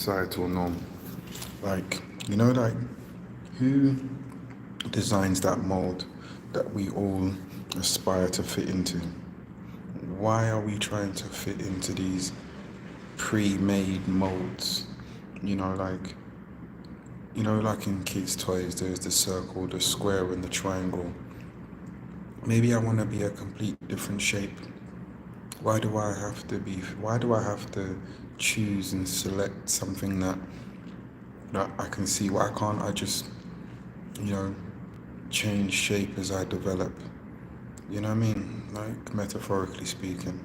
societal norm. Like, like who designs that mold that we all aspire to fit into? Why are we trying to fit into these pre-made molds? You know, like like in kids' toys, there's the circle, the square, and the triangle. Maybe I want to be a complete different shape. Why do I have to choose and select something that I can see? Why can't I just, you know, change shape as I develop? You know what I mean? Like, metaphorically speaking.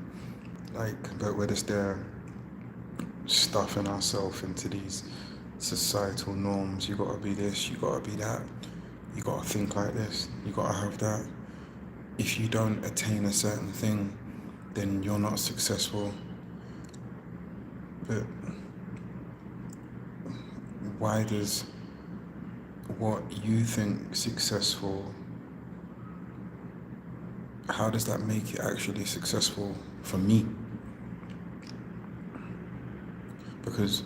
Like, but we're just there stuffing ourselves into these societal norms. You gotta be this, you gotta be that, you gotta think like this, you gotta have that. If you don't attain a certain thing, then you're not successful. But why does what you think successful, how does that make it actually successful for me? Because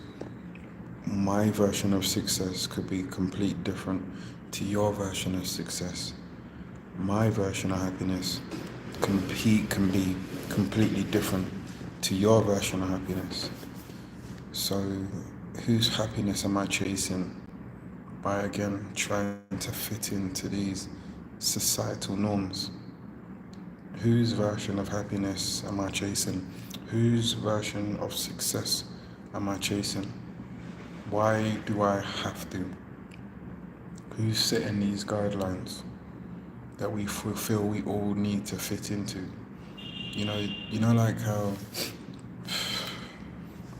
my version of success could be complete different to your version of success. My version of happiness can be completely different to your version of happiness. So whose happiness am I chasing by again trying to fit into these societal norms? Whose version of happiness am I chasing? Whose version of success am I chasing? Why do I have to? Who's setting these guidelines that we feel we all need to fit into? Like how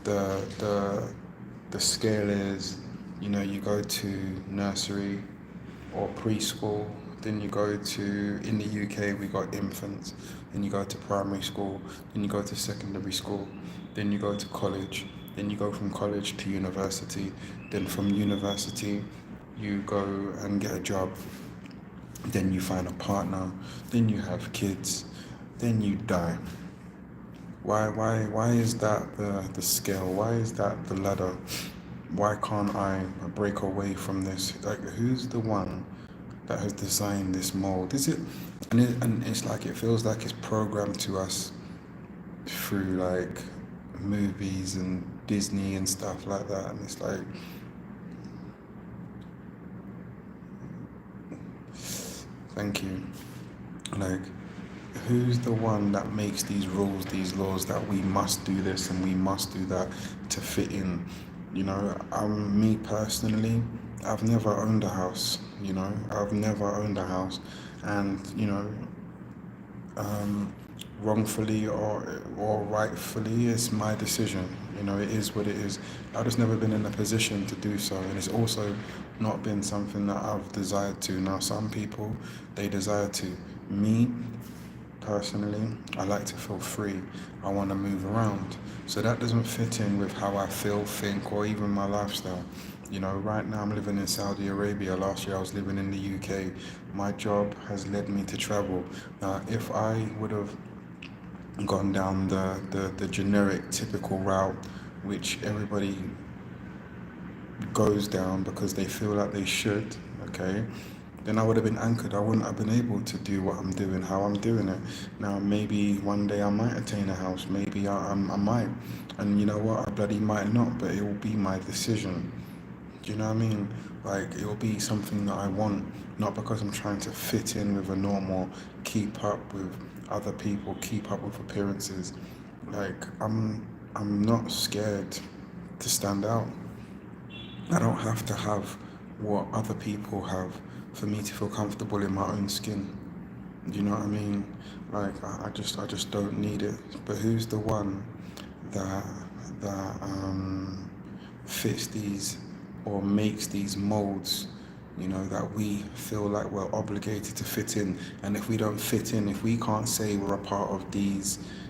the the scale is, you go to nursery or preschool, then you go to, in the UK we got infants, then you go to primary school, then you go to secondary school, then you go to college, then you go from college to university, then from university you go and get a job, then you find a partner, then you have kids, then you die. Why is that the scale? Why is that the ladder? Why can't I break away from this? Like, who's the one that has designed this mold? Is it, and it's like, it feels like it's programmed to us through like movies and Disney and stuff like that, and it's like, thank you. Like, who's the one that makes these rules, these laws that we must do this and we must do that to fit in? Me personally, I've never owned a house. I've never owned a house, and um, wrongfully or rightfully, it's my decision. It is what it is. I've just never been in a position to do so, and it's also not been something that I've desired to. Now, some people, they desire to. Me personally, I like to feel free. I want to move around. So that doesn't fit in with how I feel, think, or even my lifestyle. Right now I'm living in Saudi Arabia. Last year I was living in the UK. My job has led me to travel. Now, if I would have gone down the generic, typical route, which everybody goes down because they feel like they should, okay, then I would have been anchored. I wouldn't have been able to do what I'm doing, how I'm doing it. Now, maybe one day I might attain a house. Maybe I might. And you know what? I bloody might not, but it will be my decision. Do you know what I mean? Like, it will be something that I want, not because I'm trying to fit in with a norm or keep up with other people, keep up with appearances. Like, I'm not scared to stand out. I don't have to have what other people have for me to feel comfortable in my own skin. Do you know what I mean? Like, I just don't need it. But who's the one that that fits these or makes these molds? That we feel like we're obligated to fit in. And if we don't fit in, if we can't say we're a part of these